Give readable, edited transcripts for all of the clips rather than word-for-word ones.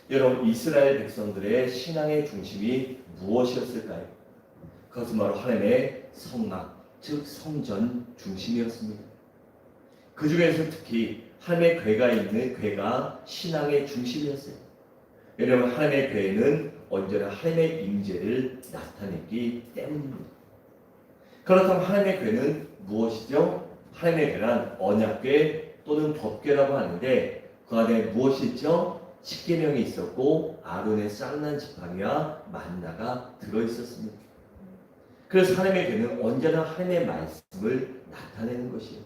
여러분, 이스라엘 백성들의 신앙의 중심이 무엇이었을까요? 그것은 바로 하나님의 성막, 즉 성전 중심이었습니다. 그 중에서 특히 하나님의 궤가 있는 궤가 신앙의 중심이었어요. 왜냐하면 하나님의 궤는 언제나 하나님의 임재를 나타냈기 때문입니다. 그렇다면 하나님의 궤는 무엇이죠? 하나님의 궤란 언약궤 또는 법궤라고 하는데 그 안에 무엇이 있죠? 십계명이 있었고 아론의 쌍난 지팡이와 만나가 들어있었습니다. 그래서 하나님의 궤는 언제나 하나님의 말씀을 나타내는 것이에요.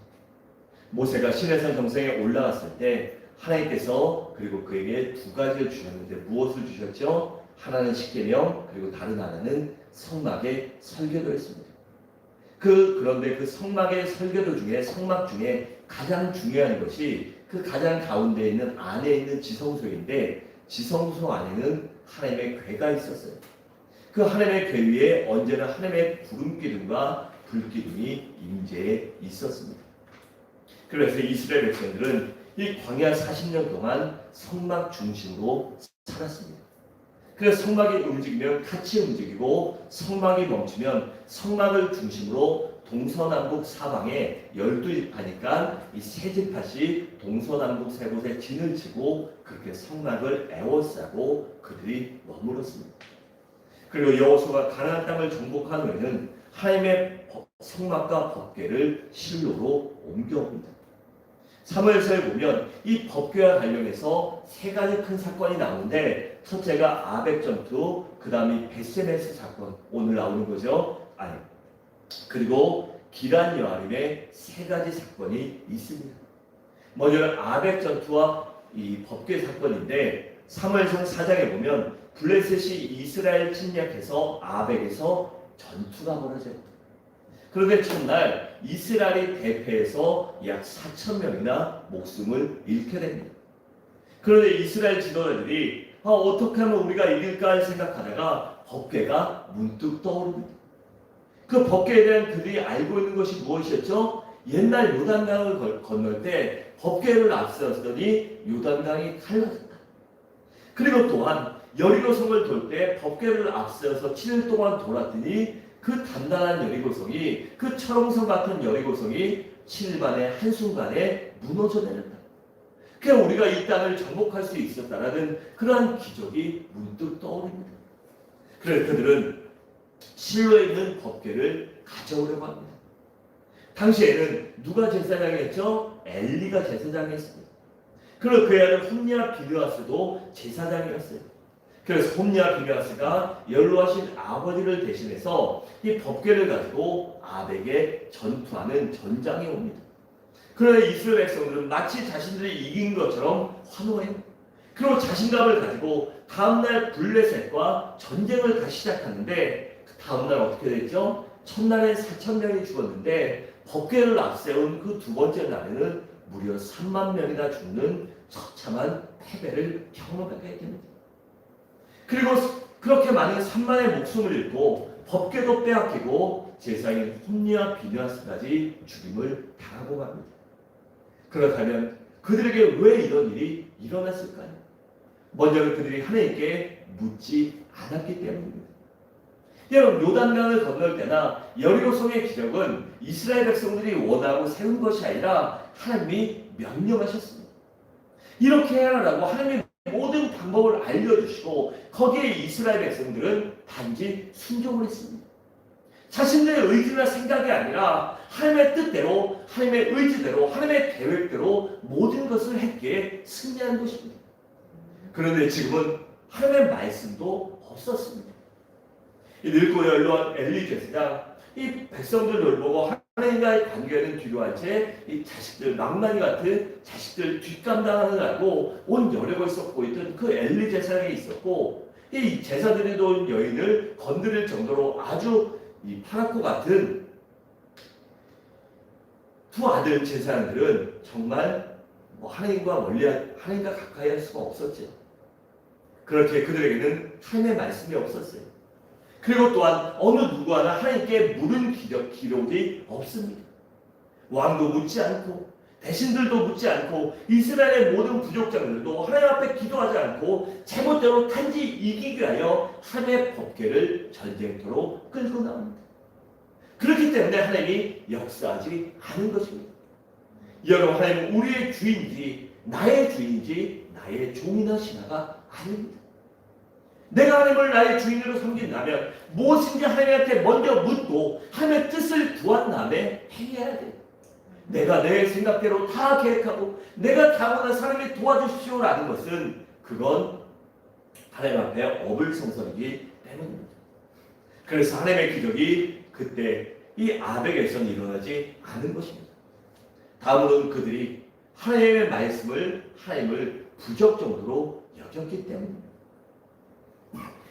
모세가 시내산 정상에 올라갔을 때 하나님께서 그리고 그에게 두 가지를 주셨는데 무엇을 주셨죠? 하나는 십계명 그리고 다른 하나는 성막의 설교도였습니다. 그런데 그 성막의 설교도 중에 성막 중에 가장 중요한 것이 그 가장 가운데 있는 안에 있는 지성소인데 지성소 안에는 하나님의 궤가 있었어요. 그 하나님의 궤 위에 언제나 하나님의 구름기둥과 불기둥이 임재해 있었습니다. 그래서 이스라엘 백성들은 이 광야 40년 동안 성막 중심으로 살았습니다. 그래서 성막이 움직이면 같이 움직이고 성막이 멈추면 성막을 중심으로 동서남북 사방에 12지파니까 이 세 지파씩 동서남북 세 곳에 진을 치고 그렇게 성막을 에워싸고 그들이 머물렀습니다. 그리고 여호수아가 가나안 땅을 정복한 후에는 하나님의 성막과 법궤를 실로로 옮겨옵니다. 사무엘서에 보면 이 법궤와 관련해서 세 가지 큰 사건이 나오는데 첫째가 아벡 전투, 그 다음이 베세메스 사건, 오늘 나오는 거죠. 그리고 기란 여아림의 세 가지 사건이 있습니다. 먼저는 아벡 전투와 이 법궤 사건인데 사무엘상 4장에 보면 블레셋이 이스라엘 침략해서 아벡에서 전투가 벌어져요. 그런데 첫날 이스라엘이 대패해서 약 4,000명이나 목숨을 잃게 됩니다. 그런데 이스라엘 지도자들이 어떻게 하면 우리가 이길까 생각하다가 법궤가 문득 떠오릅니다. 그 법궤에 대한 그들이 알고 있는 것이 무엇이었죠? 옛날 요단강을 건널 때 법궤를 앞세웠더니 요단강이 갈라졌다. 그리고 또한 여리고성을 돌 때 법궤를 앞세워서 7일 동안 돌았더니 그 단단한 여리고성이 그 철옹성 같은 여리고성이 7일 만에 한순간에 무너져 내렸다. 그냥 우리가 이 땅을 정복할 수 있었다라는 그러한 기적이 문득 떠오릅니다. 그래서 그들은 실로에 있는 법궤를 가져오려고 합니다. 당시에는 누가 제사장이었죠? 엘리가 제사장이었습니다. 그리고 그의 아들 홈리아 비느하스도 제사장이었어요. 그래서 홈리아 비느하스가 연로하신 아버지를 대신해서 이 법궤를 가지고 아벡에 전투하는 전장에 옵니다. 그러나 이스라엘 백성들은 마치 자신들이 이긴 것처럼 환호해요. 그리고 자신감을 가지고 다음날 블레셋과 전쟁을 다시 시작하는데 그 다음날 어떻게 됐죠? 첫날에 4,000명이 죽었는데 법궤를 앞세운 그 두 번째 날에는 무려 3만 명이나 죽는 처참한 패배를 경험하게 됩니다. 그리고 그렇게 많은 3만의 목숨을 잃고 법궤도 빼앗기고 제사장인 홈리아 비느하스까지 죽임을 당하고 갑니다. 그렇다면 그들에게 왜 이런 일이 일어났을까요? 먼저는 그들이 하나님께 묻지 않았기 때문입니다. 여러분, 요단강을 건널 때나 여리고성의 기적은 이스라엘 백성들이 원하고 세운 것이 아니라 하나님이 명령하셨습니다. 이렇게 해라라고 하나님이 모든 방법을 알려주시고 거기에 이스라엘 백성들은 단지 순종을 했습니다. 자신들의 의지나 생각이 아니라 하나님의 뜻대로, 하나님의 의지대로, 하나님의 계획대로 모든 것을 했기에 승리한 것입니다. 그런데 지금은 하나님의 말씀도 없었습니다. 이 늙고 연로한 엘리 제사장, 이 백성들을 보고 하나님과의 관계는 뒤로한 채 이 자식들, 낭만이 같은 자식들 뒷감당하는 알고 온 여력을 쏟고 있던 그 엘리 제사장이 있었고, 이 제사드리러 온 여인을 건드릴 정도로 아주 이 파랗고 같은 두 아들 제사장들은 정말 하나님과 하나님과 가까이 할 수가 없었죠. 그렇게 그들에게는 하나님의 말씀이 없었어요. 그리고 또한 어느 누구 하나 하나님께 물은 기록이 없습니다. 왕도 묻지 않고 배신들도 묻지 않고 이스라엘의 모든 부족장들도 하나님 앞에 기도하지 않고 제멋대로 단지 이기기 위하여 하나님의 법궤를 전쟁터로 끌고 나옵니다. 그렇기 때문에 하나님이 역사하지 않은 것입니다. 여러분, 하나님은 우리의 주인인지 나의 주인인지 나의 종이나 신하가 아닙니다. 내가 하나님을 나의 주인으로 섬긴다면 무엇인지 하나님한테 먼저 묻고 하나님의 뜻을 구한 다음에 행해야 돼요. 내가 내 생각대로 다 계획하고 내가 다문한 사람이 도와주십시오라는 것은 그건 하나님 앞에 어불성설이기 때문입니다. 그래서 하나님의 기적이 그때 이 아벡에서는 일어나지 않은 것입니다. 다음으로는 그들이 하나님의 말씀을 하나님을 부적 정도로 여겼기 때문입니다.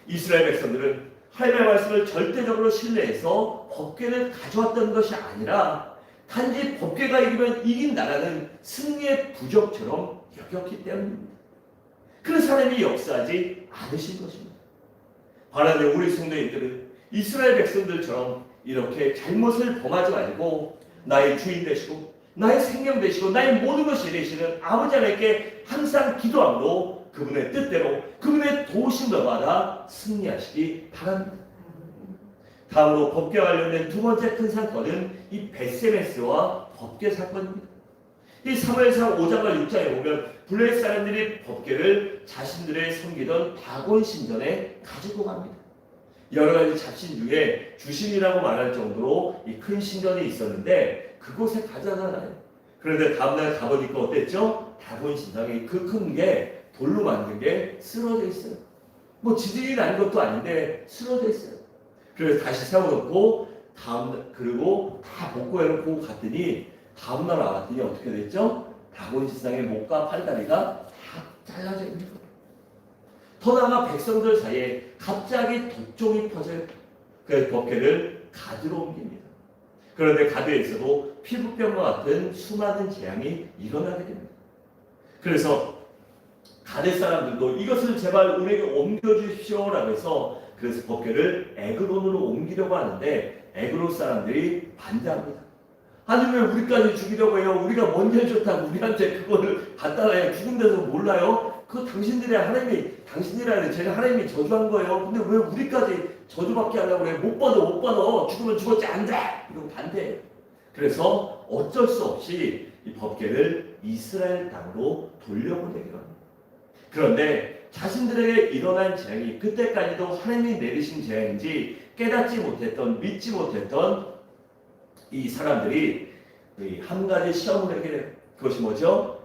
이스라엘 백성들은 하나님의 말씀을 절대적으로 신뢰해서 법궤를 가져왔던 것이 아니라 단지 법궤가 이기면 이긴다라는 승리의 부적처럼 여겼기 때문입니다. 그래서 하나님이 역사하지 않으신 것입니다. 바라는 우리 성도님들은 이스라엘 백성들처럼 이렇게 잘못을 범하지 말고 나의 주인 되시고 나의 생명 되시고 나의 모든 것이 되시는 아버지 하나님께 항상 기도함으로 그분의 뜻대로 그분의 도우심을 받아 승리하시기 바랍니다. 다음으로 법궤와 관련된 두 번째 큰 사건은 이 벳세메스와 법궤 사건입니다. 이 사무엘상 5장과 6장에 보면 블레셋 사람들이 법궤를 자신들의 섬기던 다곤 신전에 가지고 갑니다. 여러 가지 잡신 중에 주신이라고 말할 정도로 이 큰 신전이 있었는데 그곳에 가잖아요. 그런데 다음날 가보니까 어땠죠? 다곤 신당이 그 큰 게 돌로 만든 게 쓰러져 있어요. 뭐 지진이 난 것도 아닌데 쓰러져 있어요. 그래서 다시 세워놓고 그리고 다 복구해놓고 갔더니 다음날 와봤더니 어떻게 됐죠? 다곤 신당의 목과 팔다리가 다 잘라져 있는 거예요. 더 나아가 백성들 사이에 갑자기 독종이 퍼져요. 그래서 법궤를 가드로 옮깁니다. 그런데 가드에서도 피부병과 같은 수많은 재앙이 일어나게 됩니다. 그래서 가드 사람들도 이것을 제발 우리에게 옮겨주십시오라고 해서 그래서 법궤를 에그론으로 옮기려고 하는데 에그론 사람들이 반대합니다. 아니 왜 우리까지 죽이려고 해요? 우리가 먼저 해줬다고 우리한테 그거를 갖다 놔요. 죽은 데서 몰라요? 그거 당신들의 하나님이 당신이라는 제가 하나님이 저주한 거예요. 근데 왜 우리까지 저주받게 하려고 그래? 못 받아. 죽으면 죽었지 안 돼. 이러고 반대해요. 그래서 어쩔 수 없이 이 법궤를 이스라엘 땅으로 돌려보내기로 합니다. 그런데 자신들에게 일어난 재앙이 그때까지도 하나님이 내리신 재앙인지 깨닫지 못했던 믿지 못했던 이 사람들이 한 가지 시험을 하게 돼요. 그것이 뭐죠?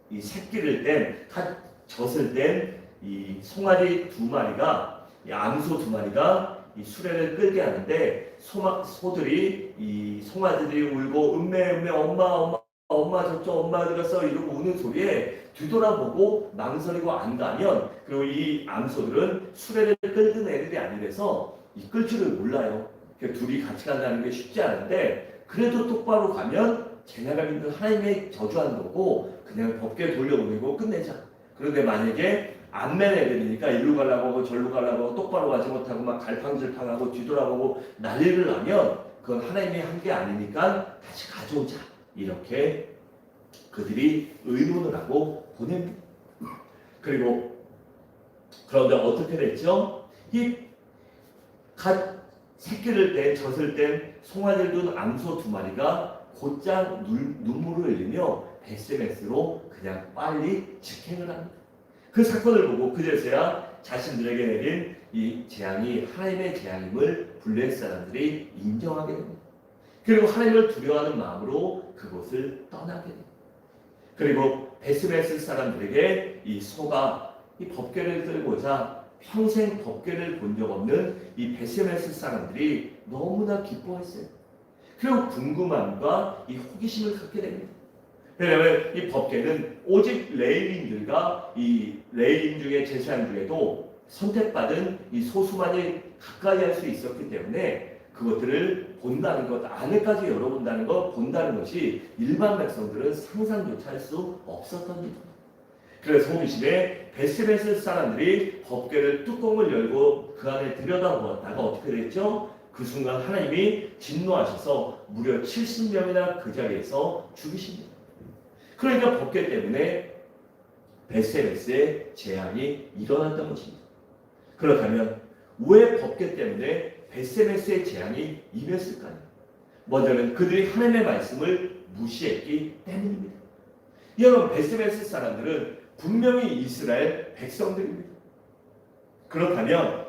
이 새끼를 갓 젖을 땐 이 송아지 두 마리가 이 암소 두 마리가 이 수레를 끌게 하는데 소들이 이 송아지들이 울고 음메 엄마 저쪽 엄마 어디 갔어 이러고 우는 소리에 뒤돌아보고 망설이고 안 가면 그리고 이 암소들은 수레를 끌던 애들이 아니라서 이 끌 줄을 몰라요. 둘이 같이 간다는 게 쉽지 않은데 그래도 똑바로 가면 쟤네가 믿는 하나님의 저주하는 거고 그냥 법궤 돌려보내고 끝내자. 그런데 만약에 안 맨 애들이니까 일로 가려고 하고 절로 가려고 하고 똑바로 가지 못하고 막 갈팡질팡하고 뒤돌아보고 난리를 나면 그건 하나님이 한 게 아니니까 다시 가져오자. 이렇게 그들이 의논을 하고 보냅니다. 그리고 그런데 어떻게 됐죠? 이 새끼를 뗀 젖을 뗀 송아지를 둔 암소 두 마리가 곧장 눈물을 흘리며 벳세메스로 그냥 빨리 직행을 합니다. 그 사건을 보고 그제서야 자신들에게 내린 이 재앙이 하나님의 재앙임을 블레셋 사람들이 인정하게 됩니다. 그리고 하나님을 두려워하는 마음으로 그곳을 떠나게 됩니다. 그리고 벳세메스 사람들에게 이 소가 이 법궤를 들고자 평생 법궤를 본 적 없는 이 벳세메스 사람들이 너무나 기뻐했어요. 그리고 궁금함과 이 호기심을 갖게 됩니다. 왜냐하면 이 법궤는 오직 레위인들과 이 레위인 중에 제사장 중에도 선택받은 이 소수만이 가까이 할 수 있었기 때문에 그것들을 본다는 것, 안에까지 열어본다는 것, 본다는 것이 일반 백성들은 상상조차 할 수 없었던 일입니다. 그래서 호기심에 벳세메스 사람들이 법궤를 뚜껑을 열고 그 안에 들여다보았다가 어떻게 됐죠? 그 순간 하나님이 진노하셔서 무려 70명이나 그 자리에서 죽이십니다. 그러니까 법궤 때문에 벳세메스의 재앙이 일어났던 것입니다. 그렇다면 왜 법궤 때문에 벳세메스의 재앙이 임했을까요? 먼저는 그들이 하나님의 말씀을 무시했기 때문입니다. 여러분, 벳세메스 사람들은 분명히 이스라엘 백성들입니다. 그렇다면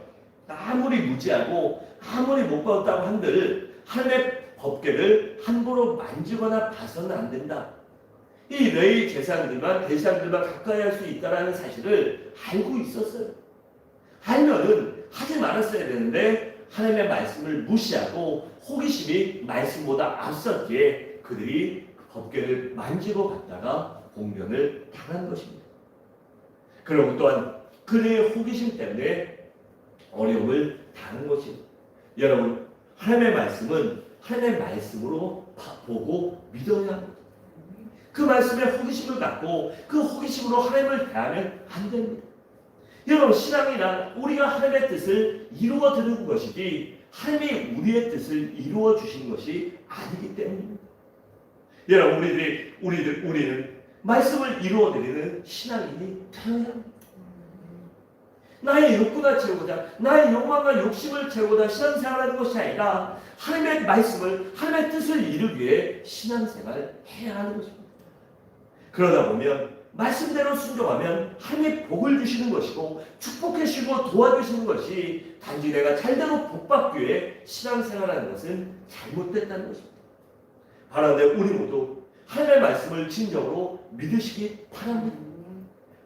아무리 무지하고 아무리 못 배웠다고 한들 하나님의 법궤를 함부로 만지거나 봐서는 안 된다. 이 레위 제사장들만 가까이 할 수 있다는 사실을 알고 있었어요. 알면은 하지 말았어야 되는데 하나님의 말씀을 무시하고 호기심이 말씀보다 앞섰기에 그들이 법궤를 만지고 갔다가 공변을 당한 것입니다. 그리고 또한 그들의 호기심 때문에 어려움을 당한 것입니다. 여러분, 하나님의 말씀은 하나님의 말씀으로 보고 믿어야 합니다. 그 말씀에 호기심을 갖고 그 호기심으로 하나님을 대하면 안 됩니다. 여러분, 신앙이란 우리가 하나님의 뜻을 이루어 드리는 것이지 하나님이 우리의 뜻을 이루어 주신 것이 아니기 때문입니다. 여러분, 우리는 말씀을 이루어 드리는 신앙인이 되어야 합니다. 나의 욕구나 채우고자, 나의 욕망과 욕심을 채우고자 신앙생활하는 것이 아니라 하나님의 말씀을, 하나님의 뜻을 이루기 위해 신앙생활을 해야 하는 것입니다. 그러다 보면 말씀대로 순종하면 하나님이 복을 주시는 것이고 축복해 주시고 도와주시는 것이 단지 내가 잘대로 복받기 위해 신앙생활하는 것은 잘못됐다는 것입니다. 바라는데 우리 모두 하나님의 말씀을 진정으로 믿으시기 바랍니다.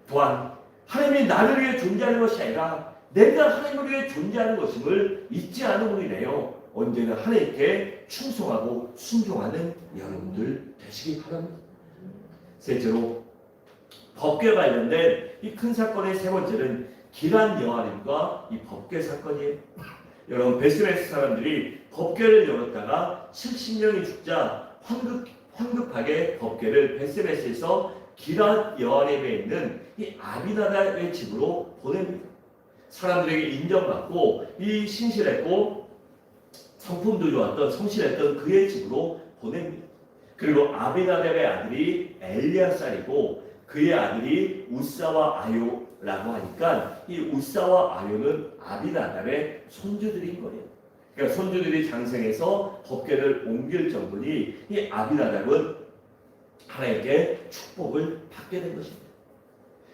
또한 하나님이 나를 위해 존재하는 것이 아니라 내가 하나님을 위해 존재하는 것임을 잊지 않은 우리네요. 언제나 하나님께 충성하고 순종하는 여러분들 되시기 바랍니다. 셋째로 법궤 관련된 이 큰 사건의 세 번째는 기란 여아림과 이 법궤 사건이에요. 여러분, 벳세메스 사람들이 법궤를 열었다가 70명이 죽자 황급하게 법궤를 벳세메스에서 기란 여아림에 있는 이 아비나답의 집으로 보냅니다. 사람들에게 인정받고 이 신실했고 성품도 좋았던 성실했던 그의 집으로 보냅니다. 그리고 아비나답의 아들이 엘리아살이고 그의 아들이 우사와 아요라고 하니까 이 우사와 아요는 아비나답의 손주들인 거예요. 그러니까 손주들이 장성해서 법궤를 옮길 정도니 이 아비나답은 하나님께 축복을 받게 된 것입니다.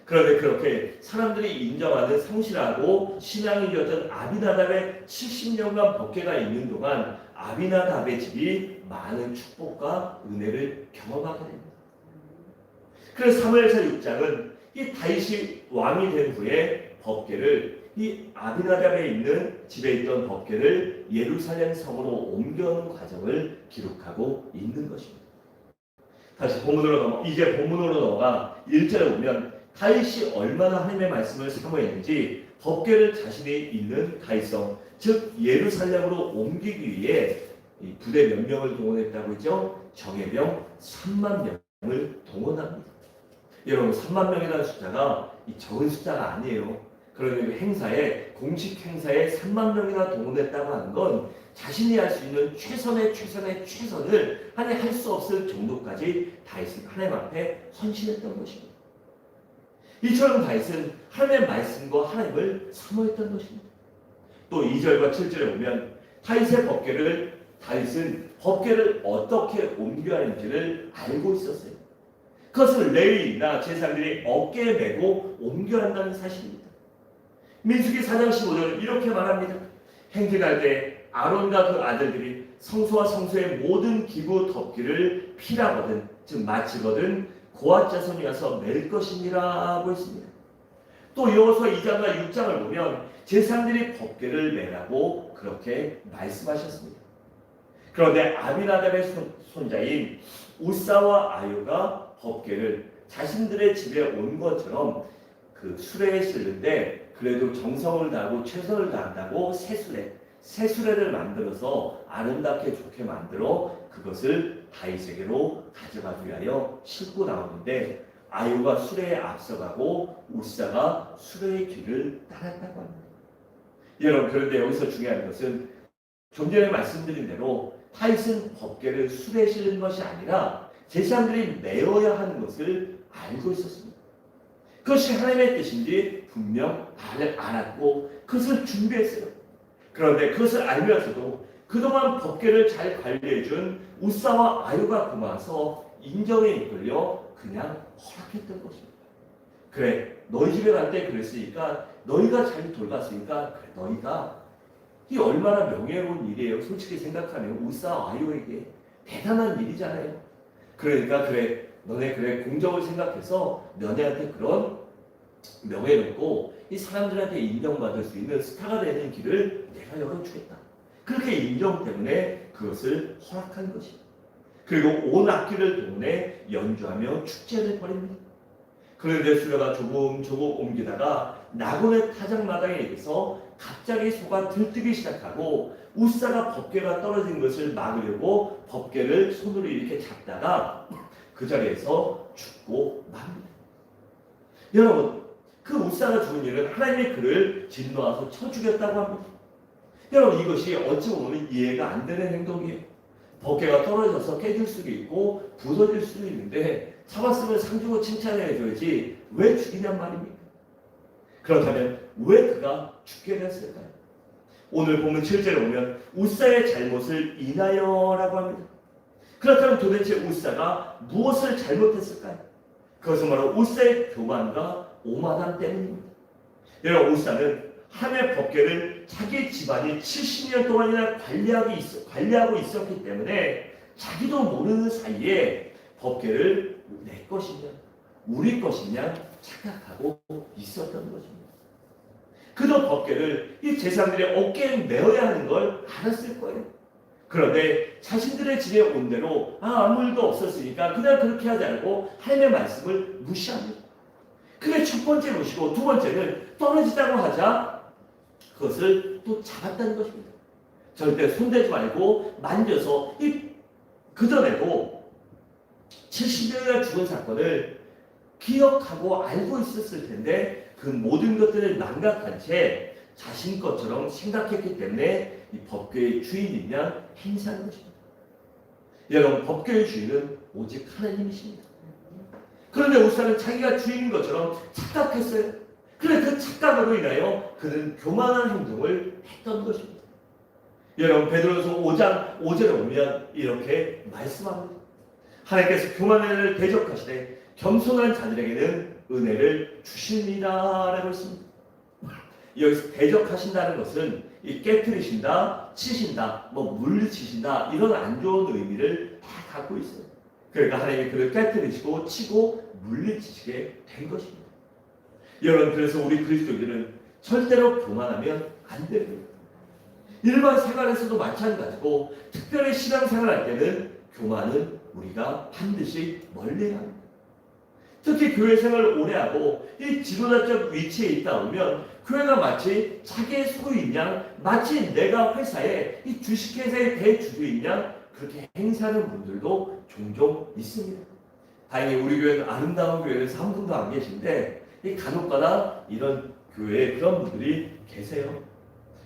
그런데 그렇게 사람들이 인정하는 성실하고 신앙인이었던 아비나답의 70년간 법궤가 있는 동안 아비나답의 집이 많은 축복과 은혜를 경험하게 됩니다. 그래서 사무엘서 6장은 이 다윗이 왕이 된 후에 법궤를 이 아비나답에 있는 집에 있던 법궤를 예루살렘 성으로 옮겨오는 과정을 기록하고 있는 것입니다. 다시 이제 본문으로 넘어가 1절에 보면 다윗이 얼마나 하나님의 말씀을 사모했는지 법궤를 자신이 있는 다윗성, 즉 예루살렘으로 옮기기 위해 이 부대 몇 명을 동원했다고 했죠? 정예병 3만 명을 동원합니다. 여러분, 3만 명이라는 숫자가 적은 숫자가 아니에요. 그러면 행사에, 공식 행사에 3만 명이나 동원했다고 하는 건 자신이 할 수 있는 최선을 아니 할 수 없을 정도까지 다윗은 하나님 앞에 헌신했던 것입니다. 이처럼 다윗은 하나님의 말씀과 하나님을 사모했던 것입니다. 또 2절과 7절에 보면 다윗은 법궤를 어떻게 옮겨야 하는지를 알고 있었어요. 그것을 레위인이나 제사장들이 어깨에 메고 옮겨야 한다는 사실입니다. 민수기 4장 15절은 이렇게 말합니다. 행진할 때 아론과 그 아들들이 성소와 성소의 모든 기구 덮기를 피라거든, 즉 마치거든 고앗 자손이 와서 맬 것이니라 하고 있습니다. 또 여호수아 2장과 6장을 보면 제사장들이 법궤를 매라고 그렇게 말씀하셨습니다. 그런데 아비나답의 손자인 우사와 아요가 법궤를 자신들의 집에 온 것처럼 그 수레에 실는데 그래도 정성을 다하고 최선을 다한다고 새 수레를 만들어서 아름답게 좋게 만들어 그것을 다윗에게로 가져가기 위하여 싣고 나오는데 아요가 수레에 앞서가고 우사가 수레의 뒤를 따랐다고 합니다. 여러분, 그런데 여기서 중요한 것은 좀 전에 말씀드린 대로 다윗은 법궤를 수레에 실는 것이 아니라 제 사람들이 메어야 하는 것을 알고 있었습니다. 그것이 하나님의 뜻인지 분명 알았고 그것을 준비했어요. 그런데 그것을 알면서도 그동안 법궤를 잘 관리해준 우사와 아유가 고마워서 인정에 이끌려 그냥 허락했던 것입니다. 그래, 너희 집에 갈 때 그랬으니까 너희가 잘 돌봤으니까 그래, 너희가 이 얼마나 명예로운 일이에요. 솔직히 생각하면 우사와 아유에게 대단한 일이잖아요. 그러니까 그래, 너네 그래 공적을 생각해서 너네한테 그런 명예롭고 이 사람들한테 인정받을 수 있는 스타가 되는 길을 내가 열어주겠다. 그렇게 인정 때문에 그것을 허락한 것입니다. 그리고 온 악기를 동원해 연주하며 축제를 벌입니다. 그런데 수레가 조금 옮기다가 나곤의 타작마당에 이르서 갑자기 소가 들뜨기 시작하고 우사가 법궤가 떨어진 것을 막으려고 법궤를 손으로 이렇게 잡다가 그 자리에서 죽고 맙니다. 여러분, 그 우사가 죽은 일은 하나님의 그를 진노하셔서 쳐 죽였다고 합니다. 여러분, 이것이 어찌 보면 이해가 안 되는 행동이에요. 법궤가 떨어져서 깨질 수도 있고 부서질 수도 있는데 잡았으면 상주고 칭찬해줘야지 왜 죽이냔 말입니까? 그렇다면 왜 그가 죽게 됐을까요? 오늘 보면 7절에 보면 우사의 잘못을 인하여라고 합니다. 그렇다면 도대체 우사가 무엇을 잘못했을까요? 그것은 바로 우사의 교만과 오만함 때문입니다. 여러분, 우사는 하나님의 법궤를 자기 집안이 70년 동안이나 관리하고 있었기 때문에 자기도 모르는 사이에 법궤를 내 것이냐 우리 것이냐 착각하고 있었던 것입니다. 그도 법궤를 이 제사장들의 어깨에 메어야 하는 걸 알았을 거예요. 그런데 자신들의 집에 온 대로 아무 일도 없었으니까 그냥 그렇게 하지 않고 하나님의 말씀을 무시합니다. 그게 첫 번째 것이고, 두 번째는 떨어지자고 하자 그것을 또 잡았다는 것입니다. 절대 손대지 말고 만져서 그전에도 70년이나 죽은 사건을 기억하고 알고 있었을 텐데 그 모든 것들을 망각한 채 자신 것처럼 생각했기 때문에 이 법궤의 주인이냐 행사한 것입니다. 여러분, 법궤의 주인은 오직 하나님이십니다. 그런데 우사는 자기가 주인인 것처럼 착각했어요. 그래, 그 착각으로 인하여 그는 교만한 행동을 했던 것입니다. 여러분, 베드로전서 5장 5절에 보면 이렇게 말씀합니다. 하나님께서 교만한 자를 대적하시되 겸손한 자들에게는 은혜를 주십니다 라고 했습니다. 여기서 대적하신다는 것은 이 깨트리신다, 치신다, 물리치신다 이런 안 좋은 의미를 다 갖고 있어요. 그러니까 하나님이 그를 깨트리시고 치고 물리치시게 된 것입니다. 여러분, 그래서 우리 그리스도인들은 절대로 교만하면 안 됩니다. 일반 생활에서도 마찬가지고 특별히 신앙생활할 때는 교만은 우리가 반드시 멀리해야 합니다. 특히 교회 생활을 오래 하고 이 지도자적 위치에 있다 보면 교회가 마치 자기의 소유인 양, 마치 내가 회사에 이 주식회사의 대주주인 양 그렇게 행사하는 분들도 종종 있습니다. 다행히 우리 교회는 아름다운 교회에서 한 분도 안 계신데 이 간혹가다 이런 교회에 그런 분들이 계세요.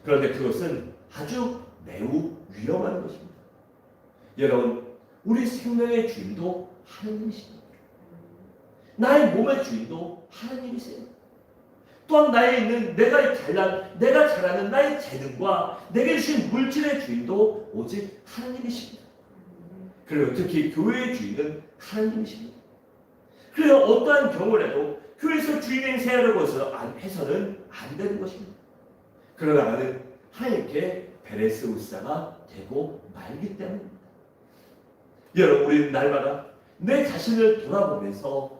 그런데 그것은 아주 매우 위험한 것입니다. 여러분, 우리 생명의 주인도 하나님이십니다. 나의 몸의 주인도 하나님이세요. 또한 나에 있는 내가 잘하는 나의 재능과 내게 주신 물질의 주인도 오직 하나님이십니다. 그리고 특히 교회의 주인은 하나님이십니다. 그래서 어떠한 경우를 해도 교회에서 주인 행세하려고 해서는 안 되는 것입니다. 그러다가는 하나님께 베레스 우사가 되고 말기 때문입니다. 여러분, 우리는 날마다 내 자신을 돌아보면서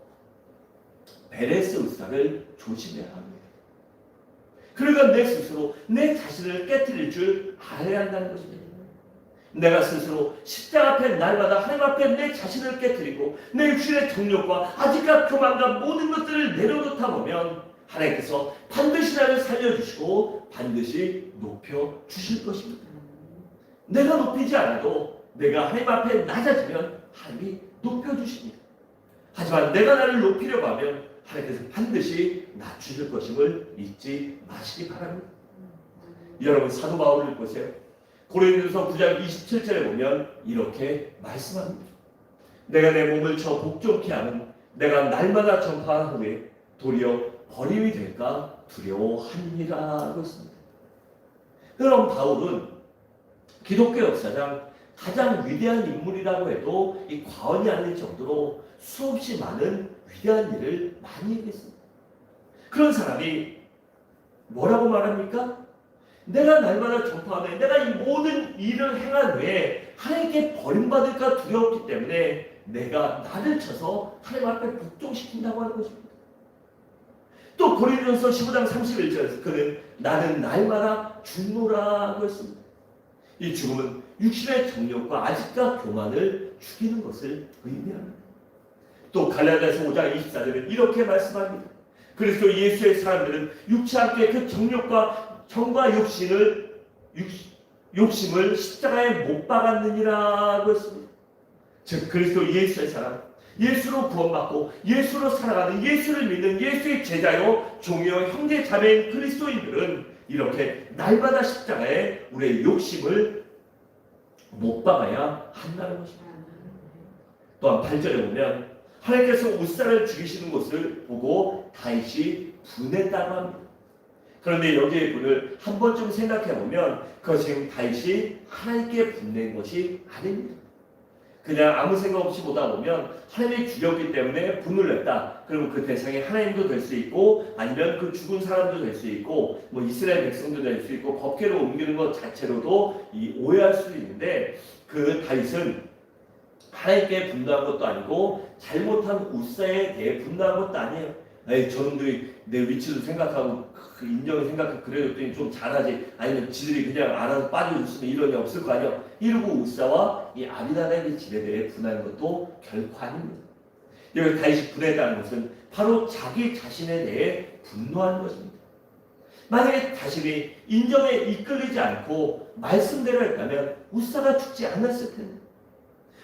베레스 우사를 조심해야 합니다. 그러니까 내 스스로 내 자신을 깨트릴 줄 알아야 한다는 것입니다. 내가 스스로 십자가 앞에 날마다 하나님 앞에 내 자신을 깨트리고 내 육신의 정욕과 아직과 교만과 모든 것들을 내려놓다 보면 하나님께서 반드시 나를 살려주시고 반드시 높여주실 것입니다. 내가 높이지 않아도 내가 하나님 앞에 낮아지면 하나님이 높여주십니다. 하지만 내가 나를 높이려고 하면 하나님께서 반드시 낮추실 것임을 잊지 마시기 바랍니다. 여러분, 사도 바울을 보세요. 고린도서 9장 27절에 보면 이렇게 말씀합니다. 내가 내 몸을 저 복종케 하는 내가 날마다 전파한 후에 도리어 버림이 될까 두려워하니라 하고 있습니다. 그럼 바울은 기독교 역사상 가장 위대한 인물이라고 해도 이 과언이 아닐 정도로 수없이 많은 위대한 일을 많이 했습니다. 그런 사람이 뭐라고 말합니까? 내가 날마다 전파하며 내가 이 모든 일을 행한 후에 하나님께 버림받을까 두려웠기 때문에 내가 나를 쳐서 하나님 앞에 복종시킨다고 하는 것입니다. 또 고린도전서 15장 31절에서 그는 나는 날마다 죽노라고 했습니다. 이 죽음은 육신의 정욕과 아집과 교만을 죽이는 것을 의미합니다. 또 갈라디아서 5장 24절에 이렇게 말씀합니다. 그리스도 예수의 사람들은 육체 함께 그 정욕과 정과 욕심을 십자가에 못 박았느니라고 했습니다. 즉 그리스도 예수의 사람, 예수로 구원받고 예수로 살아가는 예수를 믿는 예수의 제자요 종이요 형제 자매인 그리스도인들은 이렇게 날마다 십자가에 우리의 욕심을 못 박아야 한다는 것입니다. 또한 8절에 보면 하나님께서 웃사를 죽이시는 것을 보고 다윗이 분했다고 합니다. 그런데 여기의 분을 한 번쯤 생각해 보면 그것이 다윗이 하나님께 분낸 것이 아닙니다. 그냥 아무 생각 없이 보다 보면 하나님이 죽였기 때문에 분을 냈다. 그러면 그 대상이 하나님도 될 수 있고 아니면 그 죽은 사람도 될 수 있고 뭐 이스라엘 백성도 될 수 있고 법궤로 옮기는 것 자체로도 오해할 수도 있는데 그 다윗은 하나님께 분노한 것도 아니고 잘못한 웃사에 대해 분노한 것도 아니에요. 저놈들이 내 위치도 생각하고 그 인정을 생각하고 그래줬더니 좀 잘하지 아니면 지들이 그냥 알아서 빠져줬으면 이런 일 없을 거 아니야. 이러고 웃사와 이 아비나답의 집에 대해 분하는 것도 결코 아닙니다. 여기 다윗이 분했다는 것은 바로 자기 자신에 대해 분노하는 것입니다. 만약에 자신이 인정에 이끌리지 않고 말씀대로 했다면 웃사가 죽지 않았을 텐데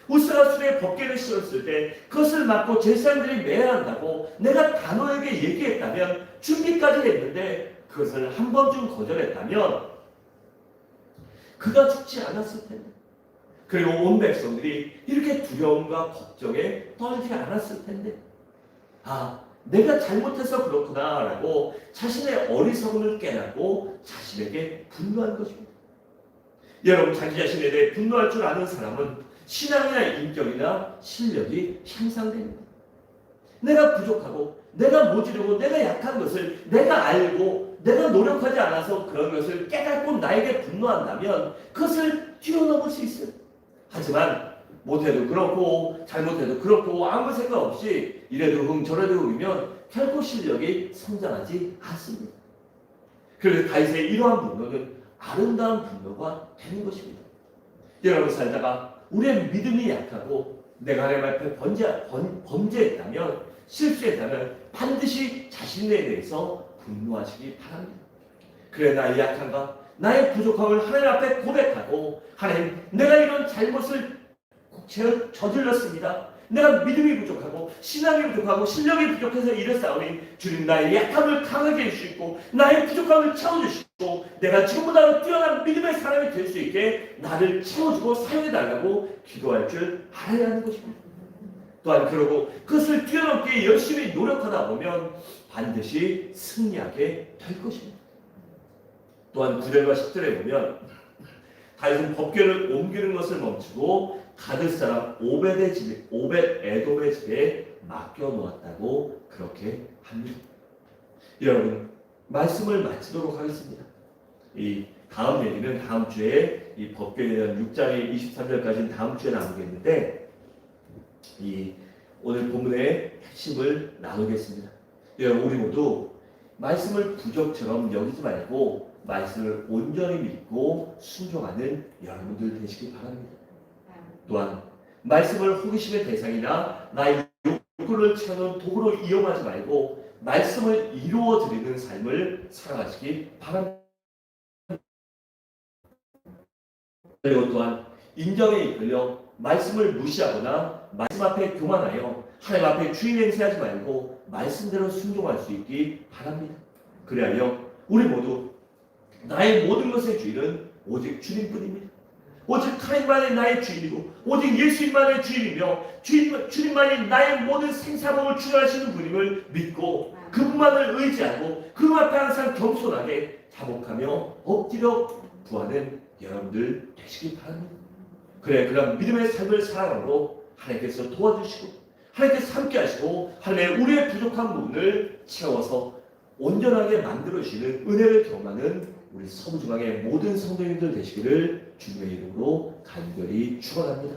웃사가 술에 법궤를 씌웠을 때 그것을 맞고 제사장들이 매야 한다고 내가 단호하게 얘기했다면 준비까지 했는데 그것을 한 번쯤 거절했다면 그가 죽지 않았을 텐데 그리고 온 백성들이 이렇게 두려움과 걱정에 떨지 않았을 텐데 내가 잘못해서 그렇구나 라고 자신의 어리석음을 깨닫고 자신에게 분노한 것입니다. 여러분 자기 자신에 대해 분노할 줄 아는 사람은 신앙이나 인격이나 실력이 향상됩니다. 내가 부족하고 내가 모자르고 내가 약한 것을 내가 알고 내가 노력하지 않아서 그런 것을 깨닫고 나에게 분노한다면 그것을 뛰어넘을 수 있어요. 하지만 못해도 그렇고 잘못해도 그렇고 아무 생각 없이 이래도 저래도 이면 결코 실력이 성장하지 않습니다. 그래서 다윗의 이러한 분노는 아름다운 분노가 되는 것입니다. 여러분 살다가 우리의 믿음이 약하고 내가 하나님 앞에 범죄했다면 실수했다면 반드시 자신에 대해서 분노하시기 바랍니다. 그래 나의 약함과 나의 부족함을 하나님 앞에 고백하고 하나님 내가 이런 잘못을 저질렀습니다. 내가 믿음이 부족하고 신앙이 부족하고 실력이 부족해서 이랬사오니 주님 나의 약함을 강하게 해주시고 나의 부족함을 채워주시고 내가 지금보다 뛰어난 믿음의 사람이 될 수 있게 나를 채워주고 사용해달라고 기도할 줄 알아야 하는 것입니다. 또한 그러고 그것을 뛰어넘기 열심히 노력하다 보면 반드시 승리하게 될 것입니다. 또한 9절과 10절에 보면 다윗은 법궤를 옮기는 것을 멈추고 가드 사람 오벳에돔의 집에 맡겨놓았다고 그렇게 합니다. 여러분 말씀을 마치도록 하겠습니다. 이 다음 얘기는 다음 주에 이 법궤에 대한 6장의 23절까지는 다음 주에 나누겠는데 이 오늘 본문의 핵심을 나누겠습니다. 여러분 우리 모두 말씀을 부적처럼 여기지 말고 말씀을 온전히 믿고 순종하는 여러분들 되시기 바랍니다. 또한 말씀을 호기심의 대상이나 나의 욕구를 채우는 도구로 이용하지 말고 말씀을 이루어 드리는 삶을 살아가시기 바랍니다. 그리고 또한 인정에 이끌려 말씀을 무시하거나 말씀 앞에 교만하여 하나님 앞에 주인 행세하지 말고 말씀대로 순종할 수 있기 바랍니다. 그리하여 우리 모두 나의 모든 것의 주인은 오직 주님뿐입니다. 오직 하나님만이 나의 주인이고 오직 예수님만의 주인이며 주님만이 나의 모든 생사복을 주관하시는 분임을 믿고 그분만을 의지하고 그분 앞에 항상 겸손하게 자복하며 엎드려 구하는 여러분들 되시길 바랍니다. 그래, 그런 믿음의 삶을 살아가므로 하나님께서 도와주시고 하나님께서 함께 하시고 하나님의 우리의 부족한 부분을 채워서 온전하게 만들어주시는 은혜를 경험하는 우리 서부중앙의 모든 성도님들 되시기를 주님의 이름으로 간절히 축원합니다.